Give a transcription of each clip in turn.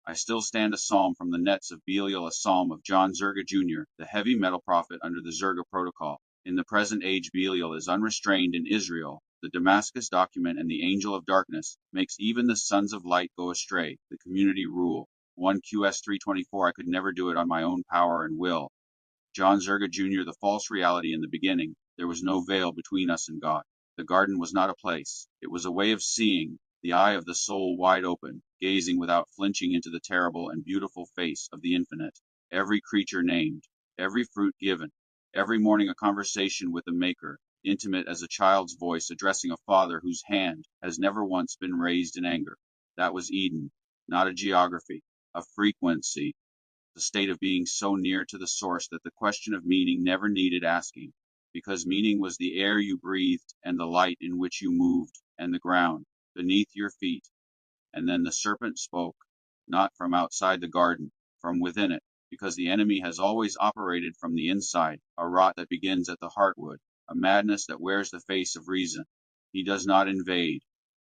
I still stand a psalm from the nets of Belial, a psalm of John Zerga Jr., the heavy metal prophet under the Zerga protocol. In the present age, Belial is unrestrained in Israel. The Damascus document and the angel of darkness makes even the sons of light go astray. The community rule. 1 QS 324. I could never do it on my own power and will. John Zerga Jr., the false reality in the beginning. There was no veil between us and God. The garden was not a place. It was a way of seeing, the eye of the soul wide open, gazing without flinching into the terrible and beautiful face of the infinite. Every creature named, every fruit given, every morning a conversation with the Maker, intimate as a child's voice addressing a father whose hand has never once been raised in anger. That was Eden, not a geography, a frequency, the state of being so near to the source that the question of meaning never needed asking, because meaning was the air you breathed and the light in which you moved and the ground beneath your feet. And then the serpent spoke, not from outside the garden, from within it, because the enemy has always operated from the inside, a rot that begins at the heartwood, a madness that wears the face of reason. He does not invade,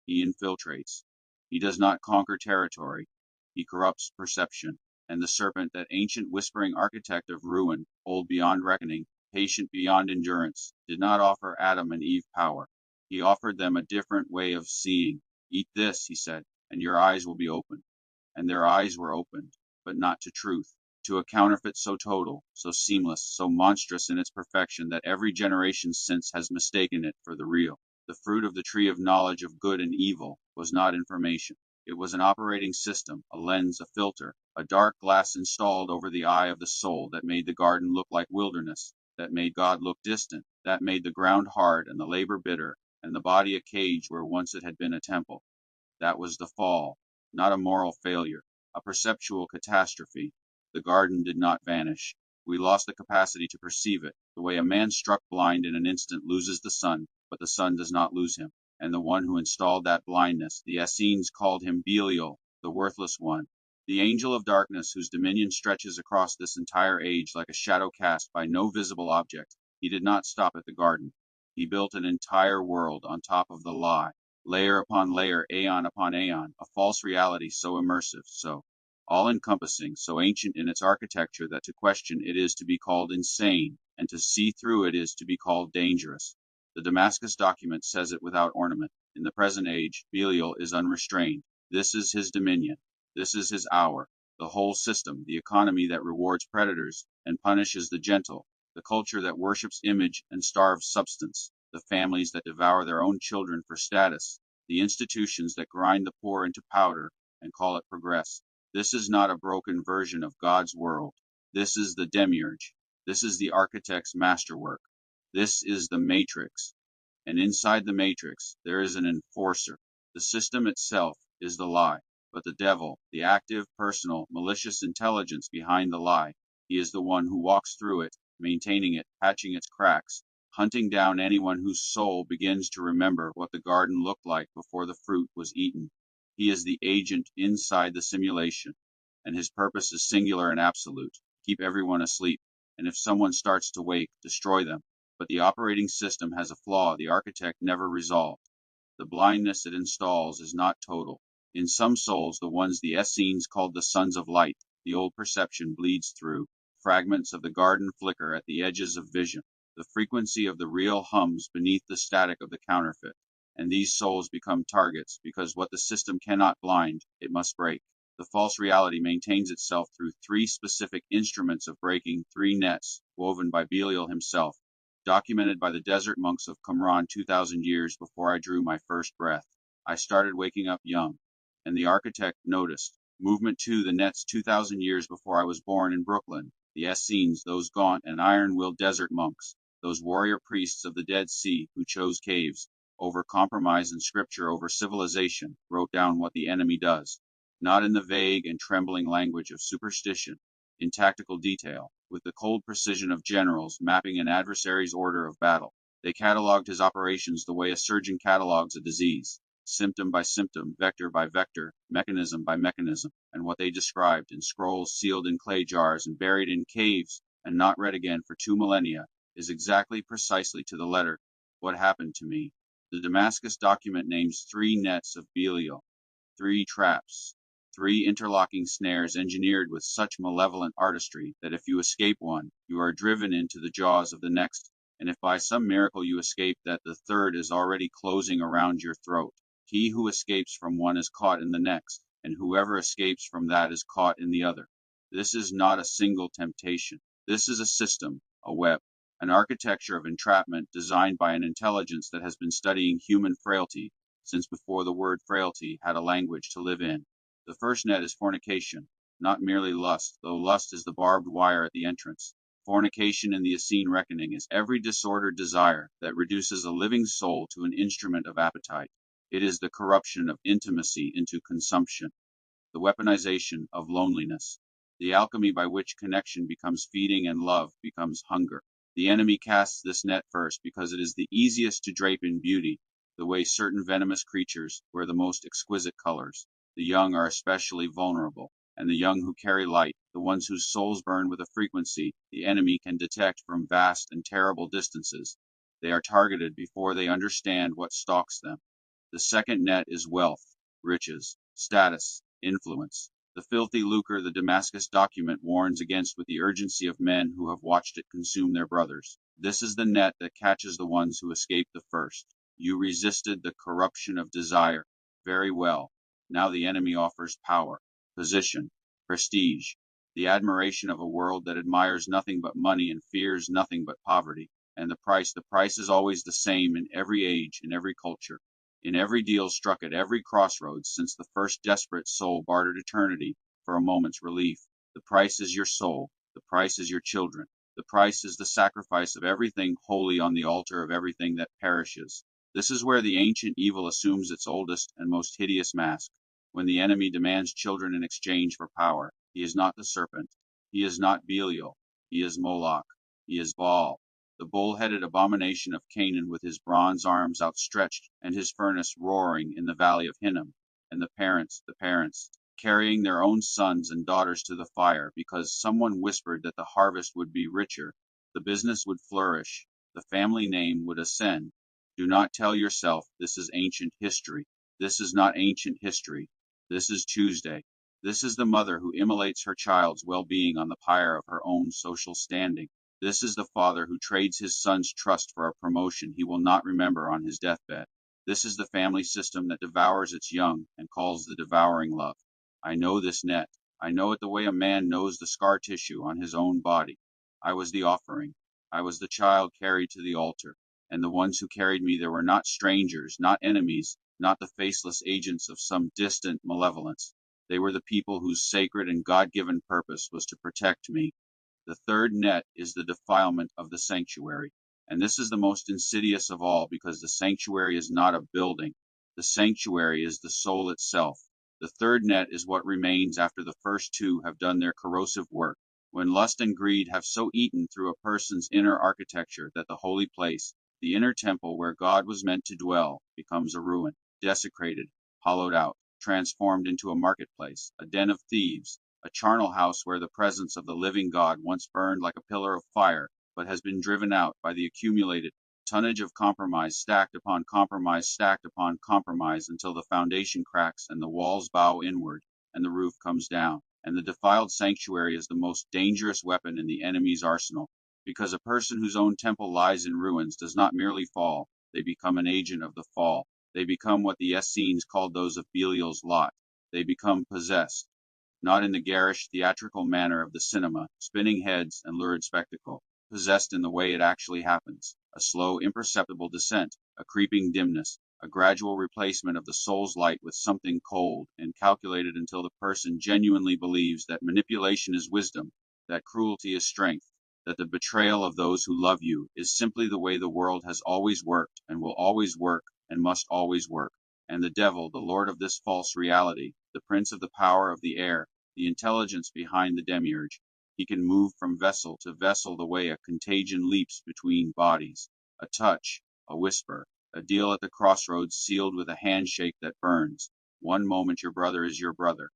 he infiltrates. He does not conquer territory, he corrupts perception. And the serpent, that ancient whispering architect of ruin, old beyond reckoning, patient beyond endurance, did not offer Adam and Eve power. He offered them a different way of seeing. Eat this, he said, and your eyes will be opened. And their eyes were opened, but not to truth, to a counterfeit so total, so seamless, so monstrous in its perfection that every generation since has mistaken it for the real. The fruit of the tree of knowledge of good and evil was not information. It was an operating system, a lens, a filter, a dark glass installed over the eye of the soul that made the garden look like wilderness, that made God look distant, that made the ground hard and the labor bitter, and the body a cage where once it had been a temple. That was the fall, not a moral failure, a perceptual catastrophe. The garden did not vanish. We lost the capacity to perceive it, the way a man struck blind in an instant loses the sun, but the sun does not lose him. And the one who installed that blindness, the Essenes called him Belial, the worthless one, the angel of darkness whose dominion stretches across this entire age like a shadow cast by no visible object. He did not stop at the garden. He built an entire world on top of the lie, layer upon layer, aeon upon aeon, a false reality so immersive, so all-encompassing, so ancient in its architecture that to question it is to be called insane, and to see through it is to be called dangerous. The Damascus document says it without ornament. In the present age, Belial is unrestrained. This is his dominion. This is his hour. The whole system, the economy that rewards predators and punishes the gentle, the culture that worships image and starves substance, the families that devour their own children for status, the institutions that grind the poor into powder and call it progress. This is not a broken version of God's world. This is the demiurge. This is the architect's masterwork. This is the matrix. And inside the matrix, there is an enforcer. The system itself is the lie, but the devil, the active, personal, malicious intelligence behind the lie, he is the one who walks through it, maintaining it, patching its cracks, hunting down anyone whose soul begins to remember what the garden looked like before the fruit was eaten. He is the agent inside the simulation, and his purpose is singular and absolute: keep everyone asleep, and if someone starts to wake, destroy them. But the operating system has a flaw the architect never resolved. The blindness it installs is not total. In some souls, the ones the Essenes called the sons of light, the old perception bleeds through. Fragments of the garden flicker at the edges of vision. The frequency of the real hums beneath the static of the counterfeit. And these souls become targets, because what the system cannot blind, it must break. The false reality maintains itself through three specific instruments of breaking, three nets, woven by Belial himself, documented by the desert monks of Qumran 2,000 years before I drew my first breath. I started waking up young, and the architect noticed. Movement 2, the nets 2,000 years before I was born in Brooklyn. The Essenes, those gaunt and iron-willed desert monks, those warrior priests of the Dead Sea who chose caves, over compromise and scripture over civilization, wrote down what the enemy does, not in the vague and trembling language of superstition, in tactical detail, with the cold precision of generals mapping an adversary's order of battle. They catalogued his operations the way a surgeon catalogues a disease, symptom by symptom, vector by vector, mechanism by mechanism, and what they described in scrolls sealed in clay jars and buried in caves and not read again for 2 millennia is exactly precisely to the letter what happened to me. The Damascus document names 3 nets of Belial, 3 traps, 3 interlocking snares engineered with such malevolent artistry that if you escape one, you are driven into the jaws of the next, and if by some miracle you escape that, the third is already closing around your throat. He who escapes from one is caught in the next, and whoever escapes from that is caught in the other. This is not a single temptation. This is a system, a web, an architecture of entrapment designed by an intelligence that has been studying human frailty since before the word frailty had a language to live in. The first net is fornication, not merely lust, though lust is the barbed wire at the entrance. Fornication in the Essene reckoning is every disordered desire that reduces a living soul to an instrument of appetite. It is the corruption of intimacy into consumption, the weaponization of loneliness, the alchemy by which connection becomes feeding and love becomes hunger. The enemy casts this net first because it is the easiest to drape in beauty, the way certain venomous creatures wear the most exquisite colors. The young are especially vulnerable, and the young who carry light, the ones whose souls burn with a frequency the enemy can detect from vast and terrible distances. They are targeted before they understand what stalks them. The second net is wealth, riches, status, influence. The filthy lucre the Damascus document warns against with the urgency of men who have watched it consume their brothers. This is the net that catches the ones who escape the first. You resisted the corruption of desire. Very well. Now the enemy offers power, position, prestige, the admiration of a world that admires nothing but money and fears nothing but poverty. And the price is always the same in every age, in every culture, in every deal struck at every crossroads since the first desperate soul bartered eternity for a moment's relief. The price is your soul. The price is your children. The price is the sacrifice of everything holy on the altar of everything that perishes. This is where the ancient evil assumes its oldest and most hideous mask. When the enemy demands children in exchange for power, he is not the serpent. He is not Belial. He is Moloch. He is Baal, the bull-headed abomination of Canaan with his bronze arms outstretched and his furnace roaring in the valley of Hinnom, and the parents, carrying their own sons and daughters to the fire because someone whispered that the harvest would be richer, the business would flourish, the family name would ascend. Do not tell yourself this is ancient history. This is not ancient history. This is Tuesday. This is the mother who immolates her child's well-being on the pyre of her own social standing. This is the father who trades his son's trust for a promotion he will not remember on his deathbed. This is the family system that devours its young and calls the devouring love. I know this net. I know it the way a man knows the scar tissue on his own body. I was the offering. I was the child carried to the altar. And the ones who carried me there were not strangers, not enemies, not the faceless agents of some distant malevolence. They were the people whose sacred and God-given purpose was to protect me. The third net is the defilement of the sanctuary, and this is the most insidious of all because the sanctuary is not a building. The sanctuary is the soul itself. The third net is what remains after the first two have done their corrosive work. When lust and greed have so eaten through a person's inner architecture that the holy place, the inner temple where God was meant to dwell, becomes a ruin, desecrated, hollowed out, transformed into a marketplace, a den of thieves, a charnel house where the presence of the living God once burned like a pillar of fire, but has been driven out by the accumulated tonnage of compromise stacked upon compromise until the foundation cracks and the walls bow inward and the roof comes down. And the defiled sanctuary is the most dangerous weapon in the enemy's arsenal, because a person whose own temple lies in ruins does not merely fall, they become an agent of the fall. They become what the Essenes called those of Belial's lot. They become possessed, not in the garish theatrical manner of the cinema, spinning heads and lurid spectacle, possessed in the way it actually happens, a slow, imperceptible descent, a creeping dimness, a gradual replacement of the soul's light with something cold and calculated until the person genuinely believes that manipulation is wisdom, that cruelty is strength, that the betrayal of those who love you is simply the way the world has always worked and will always work and must always work. And the devil, the lord of this false reality, the prince of the power of the air, the intelligence behind the demiurge, he can move from vessel to vessel the way a contagion leaps between bodies, a touch, a whisper, a deal at the crossroads sealed with a handshake that burns. One moment your brother is your brother.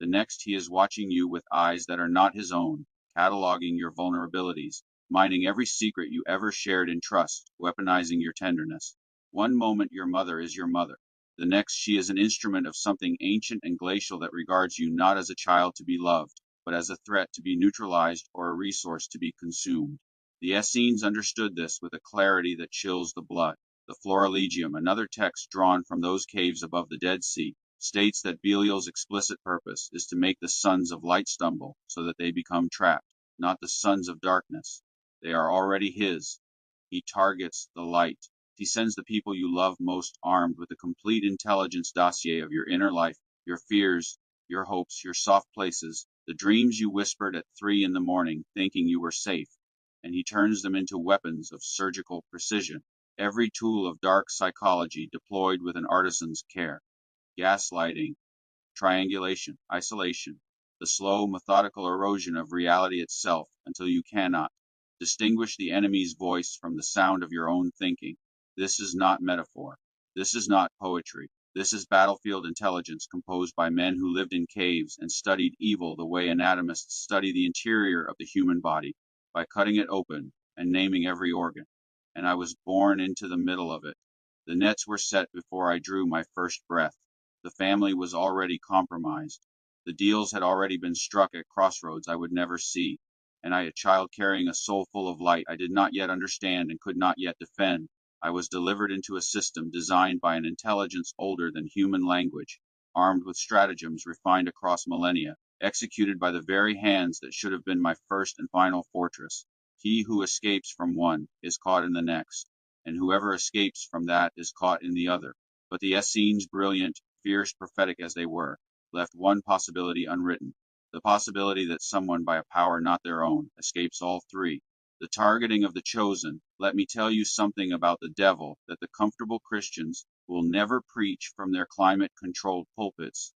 The next he is watching you with eyes that are not his own, cataloging your vulnerabilities, mining every secret you ever shared in trust, weaponizing your tenderness. One moment your mother is your mother. The next, she is an instrument of something ancient and glacial that regards you not as a child to be loved, but as a threat to be neutralized or a resource to be consumed. The Essenes understood this with a clarity that chills the blood. The Florilegium, another text drawn from those caves above the Dead Sea, states that Belial's explicit purpose is to make the sons of light stumble so that they become trapped, not the sons of darkness. They are already his. He targets the light. He sends the people you love most armed with a complete intelligence dossier of your inner life, your fears, your hopes, your soft places, the dreams you whispered at 3 in the morning thinking you were safe, and he turns them into weapons of surgical precision, every tool of dark psychology deployed with an artisan's care. Gaslighting, triangulation, isolation, the slow, methodical erosion of reality itself until you cannot distinguish the enemy's voice from the sound of your own thinking. This is not metaphor. This is not poetry. This is battlefield intelligence composed by men who lived in caves and studied evil the way anatomists study the interior of the human body, by cutting it open and naming every organ. And I was born into the middle of it. The nets were set before I drew my first breath. The family was already compromised. The deals had already been struck at crossroads I would never see, and I, a child carrying a soul full of light I did not yet understand and could not yet defend, I was delivered into a system designed by an intelligence older than human language, armed with stratagems refined across millennia, executed by the very hands that should have been my first and final fortress. He who escapes from one is caught in the next, and whoever escapes from that is caught in the other. But the Essenes, brilliant, fierce, prophetic as they were, left one possibility unwritten, the possibility that someone by a power not their own escapes all three. The targeting of the chosen. Let me tell you something about the devil that the comfortable Christians will never preach from their climate-controlled pulpits,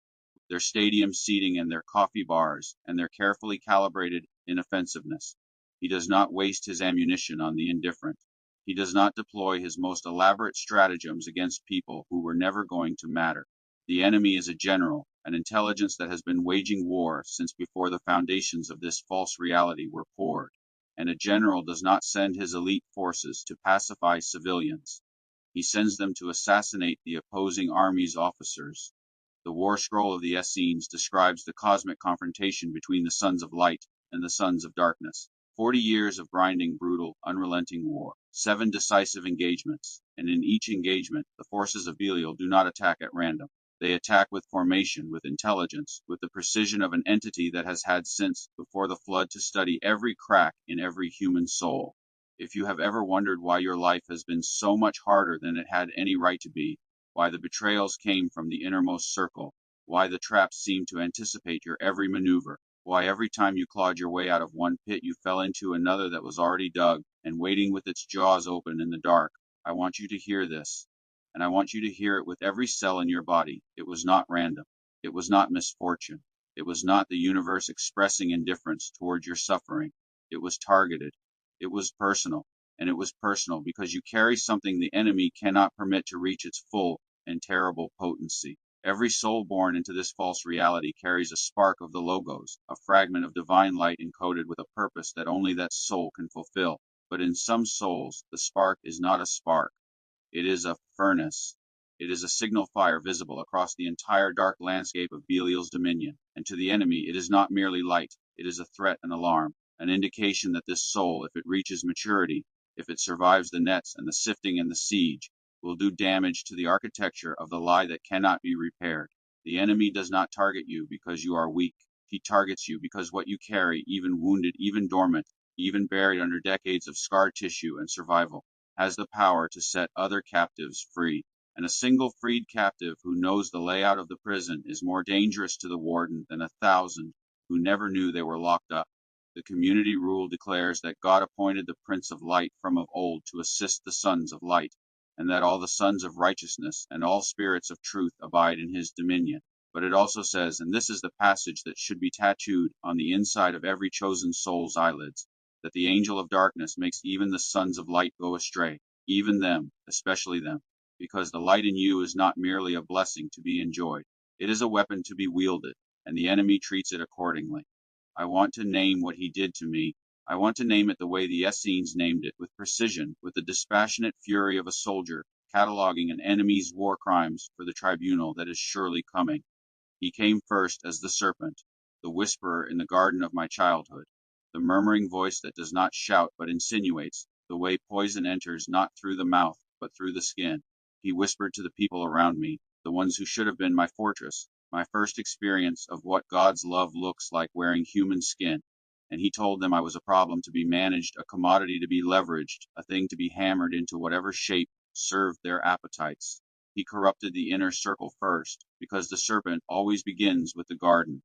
their stadium seating and their coffee bars, and their carefully calibrated inoffensiveness. He does not waste his ammunition on the indifferent. He does not deploy his most elaborate stratagems against people who were never going to matter. The enemy is a general, an intelligence that has been waging war since before the foundations of this false reality were poured. And a general does not send his elite forces to pacify civilians. He sends them to assassinate the opposing army's officers. The war scroll of the Essenes describes the cosmic confrontation between the sons of light and the sons of darkness. 40 years of grinding, brutal, unrelenting war, 7 decisive engagements, and in each engagement the forces of Belial do not attack at random. They attack with formation, with intelligence, with the precision of an entity that has had since before the flood to study every crack in every human soul. If you have ever wondered why your life has been so much harder than it had any right to be, why the betrayals came from the innermost circle, why the traps seemed to anticipate your every maneuver, why every time you clawed your way out of one pit you fell into another that was already dug and waiting with its jaws open in the dark, I want you to hear this. And I want you to hear it with every cell in your body. It was not random. It was not misfortune. It was not the universe expressing indifference toward your suffering. It was targeted. It was personal. And it was personal because you carry something the enemy cannot permit to reach its full and terrible potency. Every soul born into this false reality carries a spark of the Logos, a fragment of divine light encoded with a purpose that only that soul can fulfill. But in some souls, the spark is not a spark. It is a furnace. It is a signal fire visible across the entire dark landscape of Belial's dominion. And to the enemy, it is not merely light. It is a threat and alarm, an indication that this soul, if it reaches maturity, if it survives the nets and the sifting and the siege, will do damage to the architecture of the lie that cannot be repaired. The enemy does not target you because you are weak. He targets you because what you carry, even wounded, even dormant, even buried under decades of scar tissue and survival, has the power to set other captives free. And a single freed captive who knows the layout of the prison is more dangerous to the warden than 1,000 who never knew they were locked up. The community rule declares that God appointed the Prince of Light from of old to assist the sons of light, and that all the sons of righteousness and all spirits of truth abide in his dominion. But it also says, and this is the passage that should be tattooed on the inside of every chosen soul's eyelids, that the angel of darkness makes even the sons of light go astray, even them, especially them, because the light in you is not merely a blessing to be enjoyed. It is a weapon to be wielded, and the enemy treats it accordingly. I want to name what he did to me. I want to name it the way the Essenes named it, with precision, with the dispassionate fury of a soldier cataloging an enemy's war crimes for the tribunal that is surely coming. He came first as the serpent, the whisperer in the garden of my childhood, the murmuring voice that does not shout but insinuates, the way poison enters not through the mouth but through the skin. He whispered to the people around me, the ones who should have been my fortress, my first experience of what God's love looks like wearing human skin. And he told them I was a problem to be managed, a commodity to be leveraged, a thing to be hammered into whatever shape served their appetites. He corrupted the inner circle first, because the serpent always begins with the garden.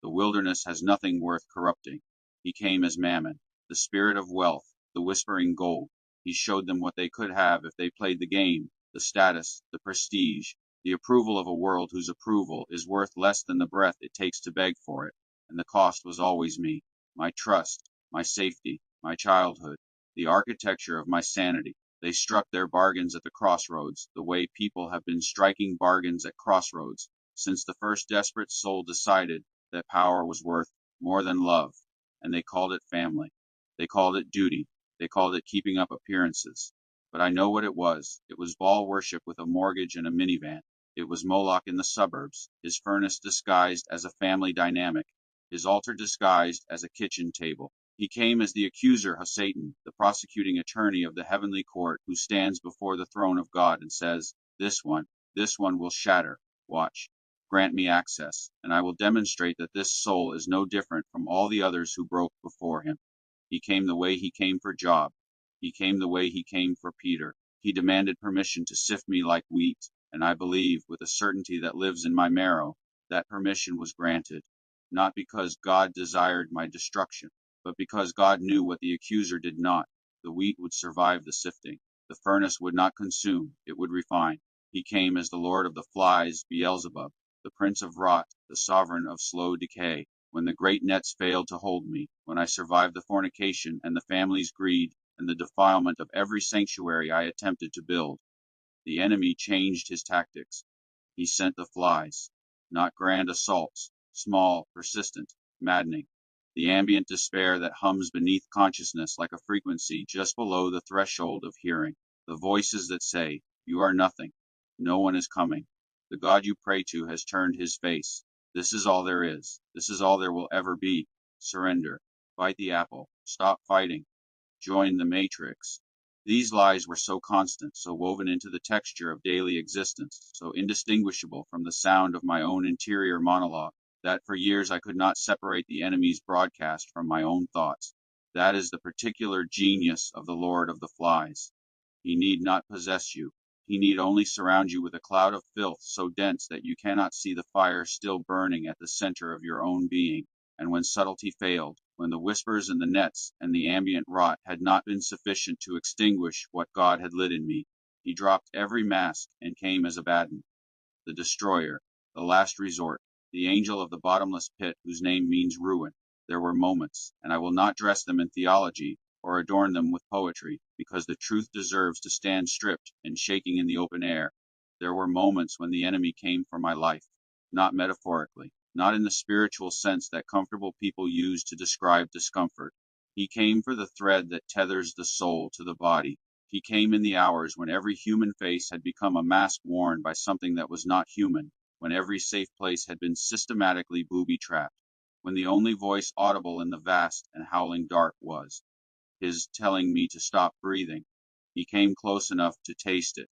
The wilderness has nothing worth corrupting. He came as Mammon, the spirit of wealth, the whispering gold. He showed them what they could have if they played the game, the status, the prestige, the approval of a world whose approval is worth less than the breath it takes to beg for it. And the cost was always me, my trust, my safety, my childhood, the architecture of my sanity. They struck their bargains at the crossroads, the way people have been striking bargains at crossroads since the first desperate soul decided that power was worth more than love, and they called it family. They called it duty. They called it keeping up appearances. But I know what it was. It was Baal worship with a mortgage and a minivan. It was Moloch in the suburbs, his furnace disguised as a family dynamic, his altar disguised as a kitchen table. He came as the accuser of Satan, the prosecuting attorney of the heavenly court, who stands before the throne of God and says, this one will shatter. Watch. Grant me access, and I will demonstrate that this soul is no different from all the others who broke before him. He came the way he came for Job. He came the way he came for Peter. He demanded permission to sift me like wheat, and I believe, with a certainty that lives in my marrow, that permission was granted, not because God desired my destruction, but because God knew what the accuser did not. The wheat would survive the sifting. The furnace would not consume, it would refine. He came as the Lord of the flies, Beelzebub, the prince of rot, the sovereign of slow decay. When the great nets failed to hold me, when I survived the fornication and the family's greed and the defilement of every sanctuary I attempted to build, the enemy changed his tactics. He sent the flies, not grand assaults, small, persistent, maddening. The ambient despair that hums beneath consciousness like a frequency just below the threshold of hearing. The voices that say, you are nothing. No one is coming. The God you pray to has turned his face. This is all there is. This is all there will ever be. Surrender. Bite the apple. Stop fighting. Join the matrix. These lies were so constant, so woven into the texture of daily existence, so indistinguishable from the sound of my own interior monologue, that for years I could not separate the enemy's broadcast from my own thoughts. That is the particular genius of the Lord of the Flies. He need not possess you. He need only surround you with a cloud of filth so dense that you cannot see the fire still burning at the center of your own being. And when subtlety failed, when the whispers and the nets and the ambient rot had not been sufficient to extinguish what God had lit in me, he dropped every mask and came as Abaddon, the destroyer, the last resort, the angel of the bottomless pit whose name means ruin. There were moments, and I will not dress them in theology or adorn them with poetry, because the truth deserves to stand stripped and shaking in the open air. There were moments when the enemy came for my life, not metaphorically, not in the spiritual sense that comfortable people use to describe discomfort. He came for the thread that tethers the soul to the body. He came in the hours when every human face had become a mask worn by something that was not human, when every safe place had been systematically booby-trapped, when the only voice audible in the vast and howling dark was his telling me to stop breathing. He came close enough to taste it,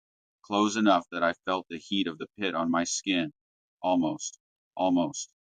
close enough that I felt the heat of the pit on my skin, almost,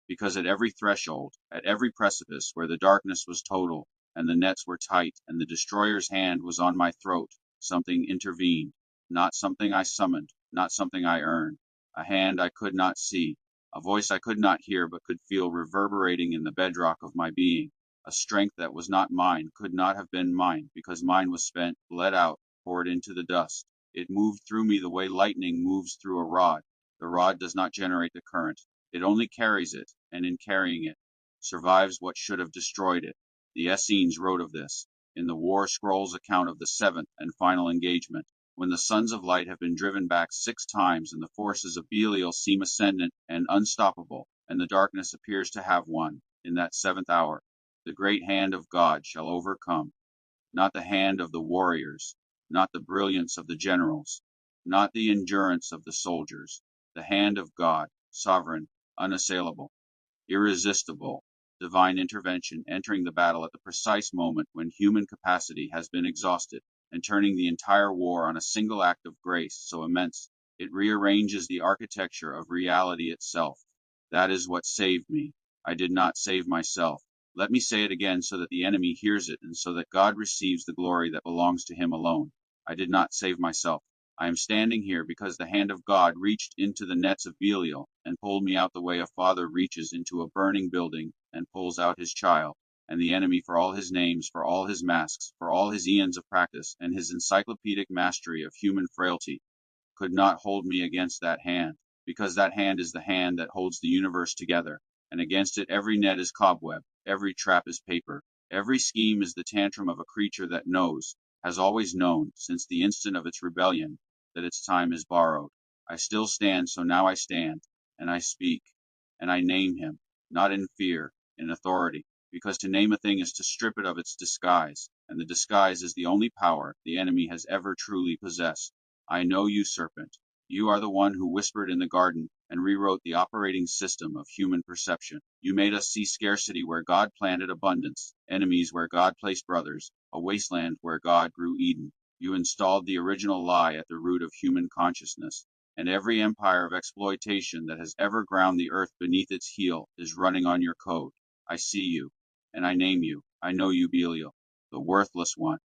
because at every threshold, at every precipice where the darkness was total and the nets were tight and the destroyer's hand was on my throat, something intervened, not something I summoned, not something I earned, a hand I could not see, a voice I could not hear but could feel reverberating in the bedrock of my being. A strength that was not mine could not have been mine, because mine was spent, bled out, poured into the dust. It moved through me the way lightning moves through a rod. The rod does not generate the current. It only carries it, and in carrying it, survives what should have destroyed it. The Essenes wrote of this, in the War Scrolls account of the seventh and final engagement, when the sons of light have been driven back 6 times and the forces of Belial seem ascendant and unstoppable, and the darkness appears to have won, in that 7th hour. The great hand of God shall overcome, not the hand of the warriors, not the brilliance of the generals, not the endurance of the soldiers, the hand of God, sovereign, unassailable, irresistible, divine intervention entering the battle at the precise moment when human capacity has been exhausted, and turning the entire war on a single act of grace so immense it rearranges the architecture of reality itself. That is what saved me. I did not save myself. Let me say it again so that the enemy hears it and so that God receives the glory that belongs to him alone. I did not save myself. I am standing here because the hand of God reached into the nets of Belial and pulled me out the way a father reaches into a burning building and pulls out his child. And the enemy, for all his names, for all his masks, for all his eons of practice, and his encyclopedic mastery of human frailty, could not hold me against that hand, because that hand is the hand that holds the universe together, and against it every net is cobweb, every trap is paper, every scheme is the tantrum of a creature that knows, has always known, since the instant of its rebellion, that its time is borrowed. I still stand, so now I stand, and I speak, and I name him, not in fear, in authority, because to name a thing is to strip it of its disguise, and the disguise is the only power the enemy has ever truly possessed. I know you, serpent. You are the one who whispered in the garden and rewrote the operating system of human perception. You made us see scarcity where God planted abundance, enemies where God placed brothers, a wasteland where God grew Eden. You installed the original lie at the root of human consciousness, and every empire of exploitation that has ever ground the earth beneath its heel is running on your code. I see you, and I name you. I know you, Belial, the worthless one,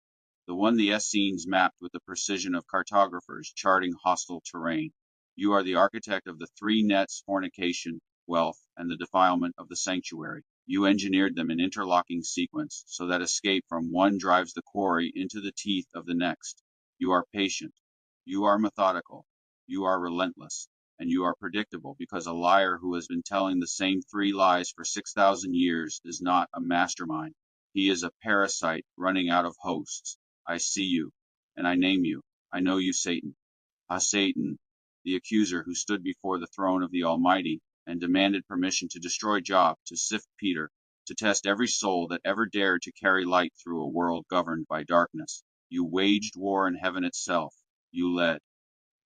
the one the Essenes mapped with the precision of cartographers charting hostile terrain. You are the architect of the three nets: fornication, wealth, and the defilement of the sanctuary. You engineered them in interlocking sequence, so that escape from one drives the quarry into the teeth of the next. You are patient. You are methodical. You are relentless. And you are predictable, because a liar who has been telling the same three lies for 6,000 years is not a mastermind. He is a parasite running out of hosts. I see you, and I name you. I know you, Satan. Satan, the accuser who stood before the throne of the Almighty and demanded permission to destroy Job, to sift Peter, to test every soul that ever dared to carry light through a world governed by darkness. You waged war in heaven itself. You led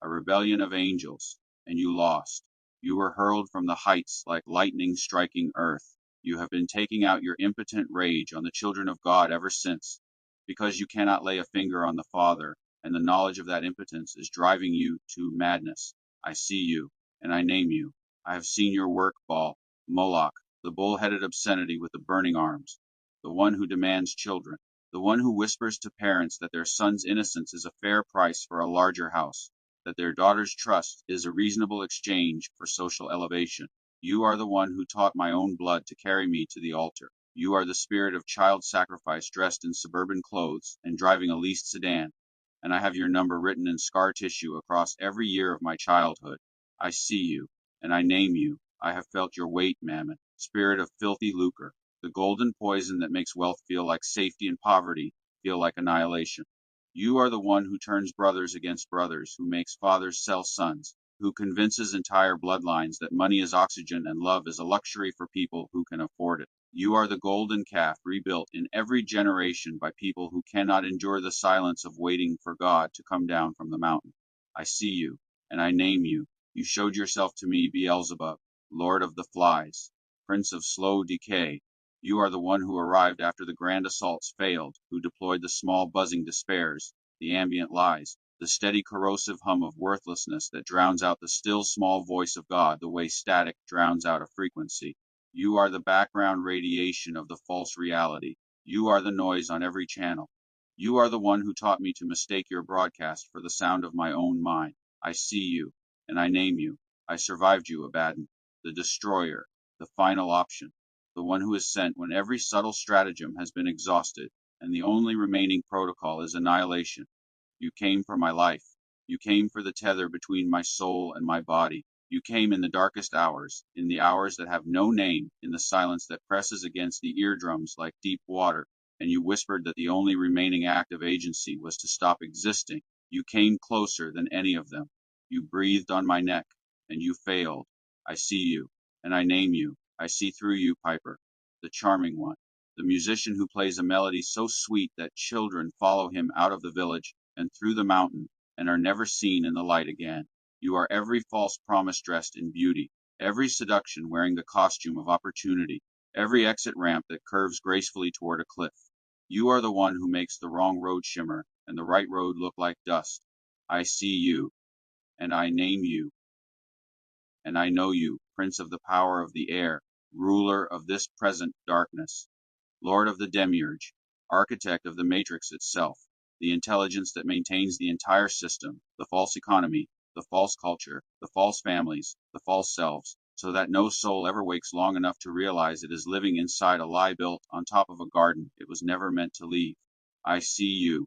a rebellion of angels, and you lost. You were hurled from the heights like lightning striking earth. You have been taking out your impotent rage on the children of God ever since, because you cannot lay a finger on the Father, and the knowledge of that impotence is driving you to madness. I see you, and I name you. I have seen your work, Baal, Moloch, the bull-headed obscenity with the burning arms, the one who demands children, the one who whispers to parents that their son's innocence is a fair price for a larger house, that their daughter's trust is a reasonable exchange for social elevation. You are the one who taught my own blood to carry me to the altar. You are the spirit of child sacrifice dressed in suburban clothes and driving a leased sedan, and I have your number written in scar tissue across every year of my childhood. I see you, and I name you. I have felt your weight, Mammon, spirit of filthy lucre, the golden poison that makes wealth feel like safety and poverty feel like annihilation. You are the one who turns brothers against brothers, who makes fathers sell sons, who convinces entire bloodlines that money is oxygen and love is a luxury for people who can afford it. You are the golden calf rebuilt in every generation by people who cannot endure the silence of waiting for God to come down from the mountain. I see you, and I name you. You showed yourself to me, Beelzebub, Lord of the Flies, Prince of slow decay. You are the one who arrived after the grand assaults failed, who deployed the small buzzing despairs, the ambient lies, the steady corrosive hum of worthlessness that drowns out the still small voice of God the way static drowns out a frequency. You are the background radiation of the false reality. You are the noise on every channel. You are the one who taught me to mistake your broadcast for the sound of my own mind. I see you, and I name you. I survived you, Abaddon, the destroyer, the final option, the one who is sent when every subtle stratagem has been exhausted, and the only remaining protocol is annihilation. You came for my life. You came for the tether between my soul and my body. You came in the darkest hours, in the hours that have no name, in the silence that presses against the eardrums like deep water, and you whispered that the only remaining act of agency was to stop existing. You came closer than any of them. You breathed on my neck, and you failed. I see you, and I name you. I see through you, Piper, the charming one, the musician who plays a melody so sweet that children follow him out of the village and through the mountain and are never seen in the light again. You are every false promise dressed in beauty, every seduction wearing the costume of opportunity, every exit ramp that curves gracefully toward a cliff. You are the one who makes the wrong road shimmer and the right road look like dust. I see you, and I name you, and I know you, Prince of the power of the air, ruler of this present darkness, Lord of the demiurge, architect of the matrix itself, the intelligence that maintains the entire system, the false economy, the false culture, the false families, the false selves, so that no soul ever wakes long enough to realize it is living inside a lie built on top of a garden it was never meant to leave. I see you,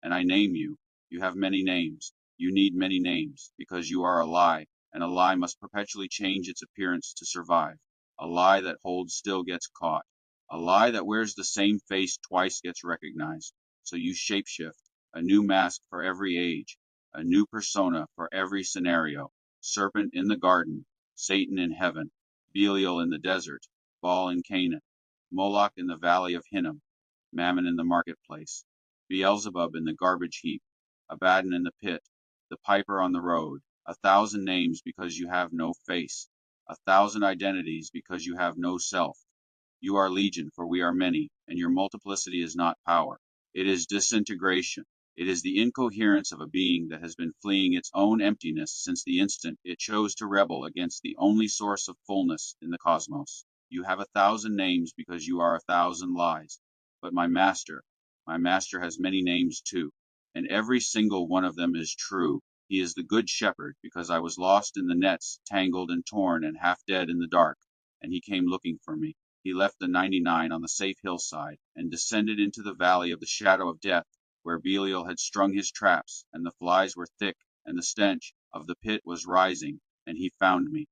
and I name you. You have many names. You need many names, because you are a lie, and a lie must perpetually change its appearance to survive. A lie that holds still gets caught. A lie that wears the same face twice gets recognized. So you shapeshift, a new mask for every age, a new persona for every scenario. Serpent in the garden, Satan in heaven, Belial in the desert, Baal in Canaan, Moloch in the valley of Hinnom, Mammon in the marketplace, Beelzebub in the garbage heap, Abaddon in the pit, the piper on the road, 1,000 names because you have no face, 1,000 identities because you have no self. You are legion, for we are many, and your multiplicity is not power. It is disintegration. It is the incoherence of a being that has been fleeing its own emptiness since the instant it chose to rebel against the only source of fullness in the cosmos. You have 1,000 names because you are 1,000 lies. But my master has many names too, and every single one of them is true. He is the good shepherd, because I was lost in the nets, tangled and torn and half dead in the dark, and he came looking for me. He left the 99 on the safe hillside, and descended into the valley of the shadow of death, where Belial had strung his traps, and the flies were thick, and the stench of the pit was rising, and he found me.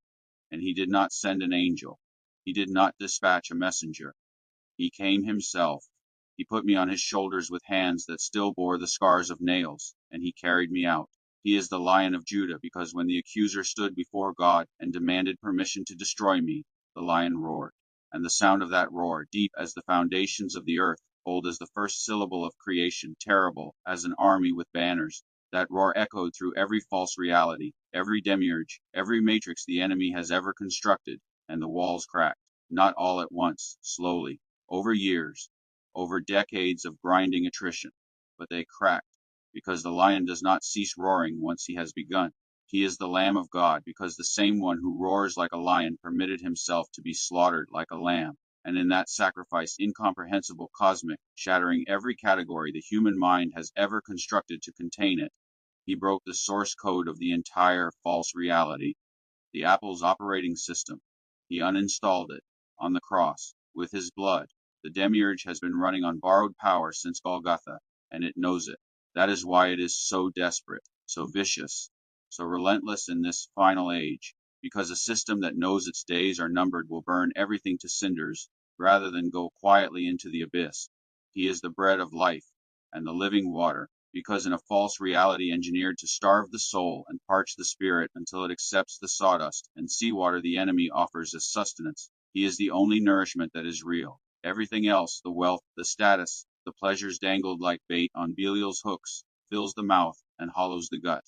And he did not send an angel. He did not dispatch a messenger. He came himself. He put me on his shoulders with hands that still bore the scars of nails, and he carried me out. He is the Lion of Judah, because when the accuser stood before God and demanded permission to destroy me, the lion roared. And the sound of that roar, deep as the foundations of the earth, bold as the first syllable of creation, terrible as an army with banners, that roar echoed through every false reality, every demiurge, every matrix the enemy has ever constructed, and the walls cracked, not all at once, slowly, over years, over decades of grinding attrition, but they cracked, because the lion does not cease roaring once he has begun. He is the Lamb of God, because the same one who roars like a lion permitted himself to be slaughtered like a lamb, and in that sacrifice incomprehensible, cosmic, shattering every category the human mind has ever constructed to contain it, he broke the source code of the entire false reality, the Apple's operating system. He uninstalled it, on the cross, with his blood. The demiurge has been running on borrowed power since Golgotha, and it knows it. That is why it is so desperate, so vicious, so relentless in this final age, because a system that knows its days are numbered will burn everything to cinders rather than go quietly into the abyss. He is the bread of life and the living water, because in a false reality engineered to starve the soul and parch the spirit until it accepts the sawdust and seawater the enemy offers as sustenance, he is the only nourishment that is real. Everything else, the wealth, the status, the pleasures dangled like bait on Belial's hooks, fills the mouth and hollows the gut.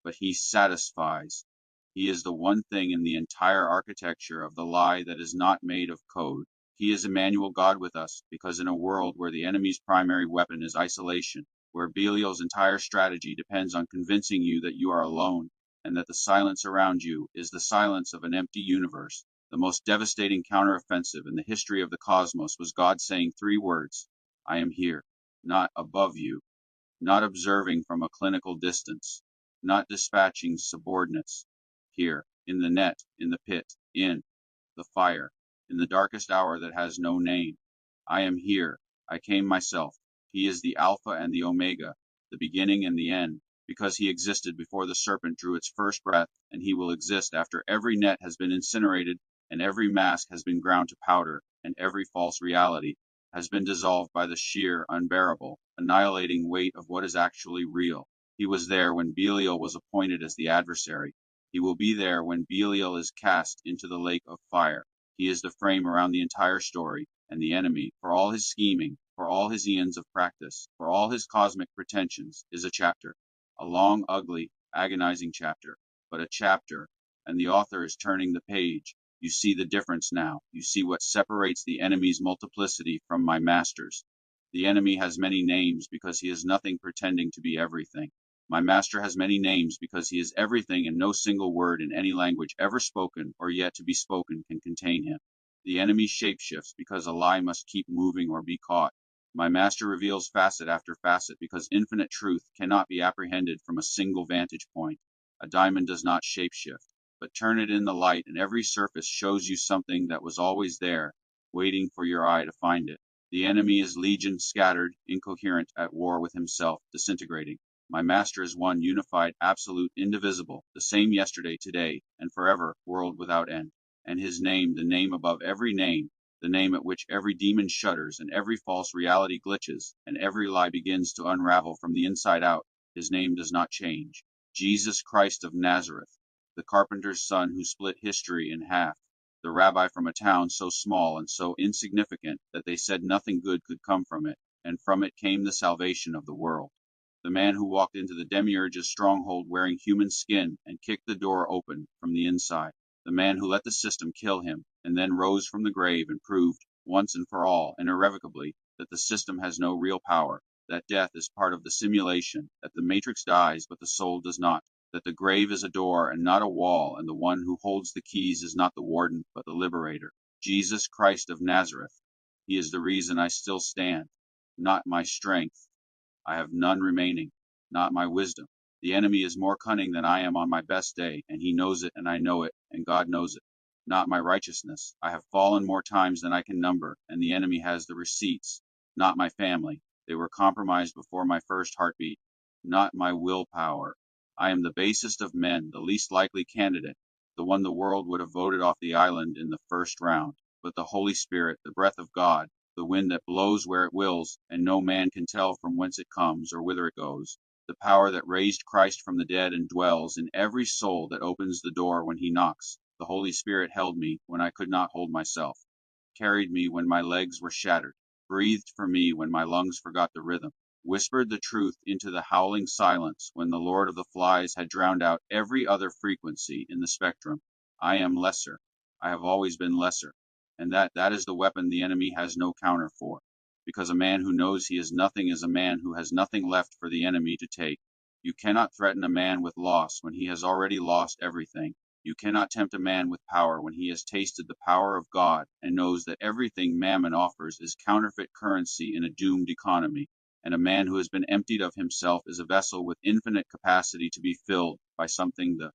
But he satisfies. He is the one thing in the entire architecture of the lie that is not made of code. He is Emmanuel, God with us, because in a world where the enemy's primary weapon is isolation, where Belial's entire strategy depends on convincing you that you are alone, and that the silence around you is the silence of an empty universe, the most devastating counteroffensive in the history of the cosmos was God saying 3 words: I am here, not above you, not observing from a clinical distance, not dispatching subordinates. Here, in the net, in the pit, in the fire, in the darkest hour that has no name. I am here. I came myself. He is the Alpha and the Omega, the beginning and the end, because he existed before the serpent drew its first breath, and he will exist after every net has been incinerated and every mask has been ground to powder, and every false reality has been dissolved by the sheer, unbearable, annihilating weight of what is actually real. He was there when Belial was appointed as the adversary. He will be there when Belial is cast into the lake of fire. He is the frame around the entire story, and the enemy, for all his scheming, for all his eons of practice, for all his cosmic pretensions, is a chapter. A long, ugly, agonizing chapter, but a chapter, and the author is turning the page. You see the difference now. You see what separates the enemy's multiplicity from my master's. The enemy has many names because he is nothing pretending to be everything. My master has many names because he is everything, and no single word in any language ever spoken or yet to be spoken can contain him. The enemy shapeshifts because a lie must keep moving or be caught. My master reveals facet after facet because infinite truth cannot be apprehended from a single vantage point. A diamond does not shapeshift, but turn it in the light, and every surface shows you something that was always there, waiting for your eye to find it. The enemy is legion, scattered, incoherent, at war with himself, disintegrating. My master is one, unified, absolute, indivisible, the same yesterday, today, and forever, world without end. And his name, the name above every name, the name at which every demon shudders and every false reality glitches and every lie begins to unravel from the inside out, his name does not change. Jesus Christ of Nazareth, the carpenter's son who split history in half, the rabbi from a town so small and so insignificant that they said nothing good could come from it, and from it came the salvation of the world. The man who walked into the demiurge's stronghold wearing human skin and kicked the door open from the inside. The man who let the system kill him and then rose from the grave and proved, once and for all and irrevocably, that the system has no real power, that death is part of the simulation, that the matrix dies but the soul does not, that the grave is a door and not a wall, and the one who holds the keys is not the warden but the liberator. Jesus Christ of Nazareth. He is the reason I still stand, not my strength. I have none remaining, not my wisdom. The enemy is more cunning than I am on my best day, and he knows it, and I know it, and God knows it. Not my righteousness. I have fallen more times than I can number, and the enemy has the receipts. Not my family. They were compromised before my first heartbeat. Not my willpower. I am the basest of men, the least likely candidate, the one the world would have voted off the island in the first round. But the Holy Spirit, the breath of God, the wind that blows where it wills, and no man can tell from whence it comes or whither it goes, the power that raised Christ from the dead and dwells in every soul that opens the door when he knocks. The Holy Spirit held me when I could not hold myself, carried me when my legs were shattered, breathed for me when my lungs forgot the rhythm, whispered the truth into the howling silence when the Lord of the Flies had drowned out every other frequency in the spectrum. I am lesser. I have always been lesser. And that is the weapon the enemy has no counter for, because a man who knows he is nothing is a man who has nothing left for the enemy to take. You cannot threaten a man with loss when he has already lost everything. You cannot tempt a man with power when he has tasted the power of God and knows that everything mammon offers is counterfeit currency in a doomed economy. And a man who has been emptied of himself is a vessel with infinite capacity to be filled by something the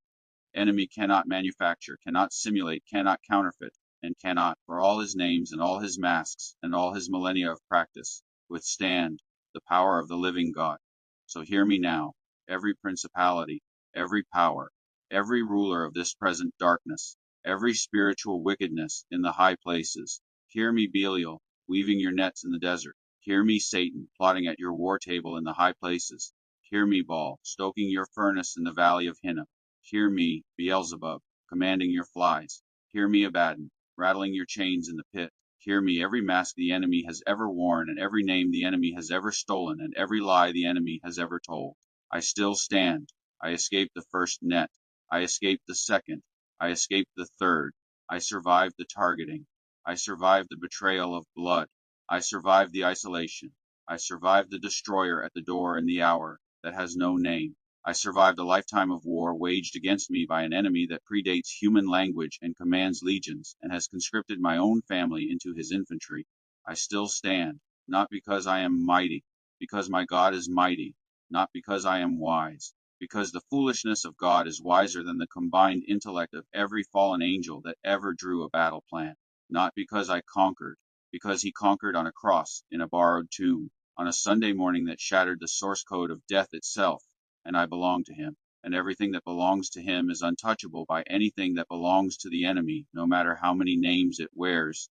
enemy cannot manufacture, cannot simulate, cannot counterfeit, and cannot, for all his names and all his masks and all his millennia of practice, withstand the power of the living God. So hear me now, every principality, every power, every ruler of this present darkness, every spiritual wickedness in the high places. Hear me, Belial, weaving your nets in the desert. Hear me, Satan, plotting at your war table in the high places. Hear me, Baal, stoking your furnace in the valley of Hinnom. Hear me, Beelzebub, commanding your flies. Hear me, Abaddon, rattling your chains in the pit. Hear me, every mask the enemy has ever worn, and every name the enemy has ever stolen, and every lie the enemy has ever told. I still stand. I escaped the first net. I escaped the second. I escaped the third. I survived the targeting. I survived the betrayal of blood. I survived the isolation. I survived the destroyer at the door in the hour that has no name. I survived a lifetime of war waged against me by an enemy that predates human language and commands legions, and has conscripted my own family into his infantry. I still stand, not because I am mighty, because my God is mighty, not because I am wise, because the foolishness of God is wiser than the combined intellect of every fallen angel that ever drew a battle plan, not because I conquered, because he conquered on a cross in a borrowed tomb, on a Sunday morning that shattered the source code of death itself, and I belong to him, and everything that belongs to him is untouchable by anything that belongs to the enemy, no matter how many names it wears,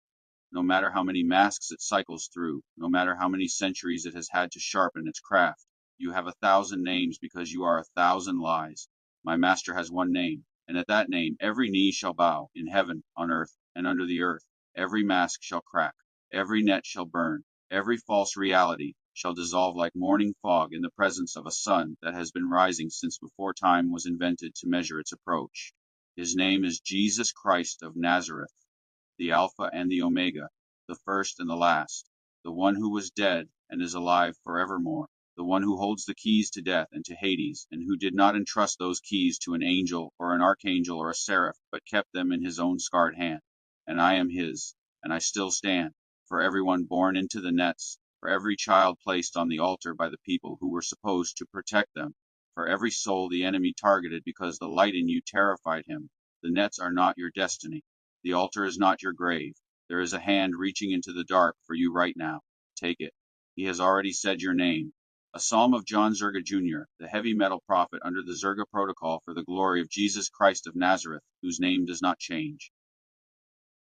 no matter how many masks it cycles through, no matter how many centuries it has had to sharpen its craft. You have 1,000 names because you are 1,000 lies. My master has one name, and at that name every knee shall bow, in heaven, on earth, and under the earth. Every mask shall crack, every net shall burn, every false reality, shall dissolve like morning fog in the presence of a sun that has been rising since before time was invented to measure its approach. His name is Jesus Christ of Nazareth, the Alpha and the Omega, the first and the last, the one who was dead and is alive forevermore, the one who holds the keys to death and to Hades, and who did not entrust those keys to an angel or an archangel or a seraph, but kept them in his own scarred hand. And I am his, and I still stand, for everyone born into the nets, for every child placed on the altar by the people who were supposed to protect them, for every soul the enemy targeted because the light in you terrified him. The nets are not your destiny. The altar is not your grave. There is a hand reaching into the dark for you right now. Take it. He has already said your name. A psalm of John Zerga Jr., the heavy metal prophet under the Zerga protocol for the glory of Jesus Christ of Nazareth, whose name does not change.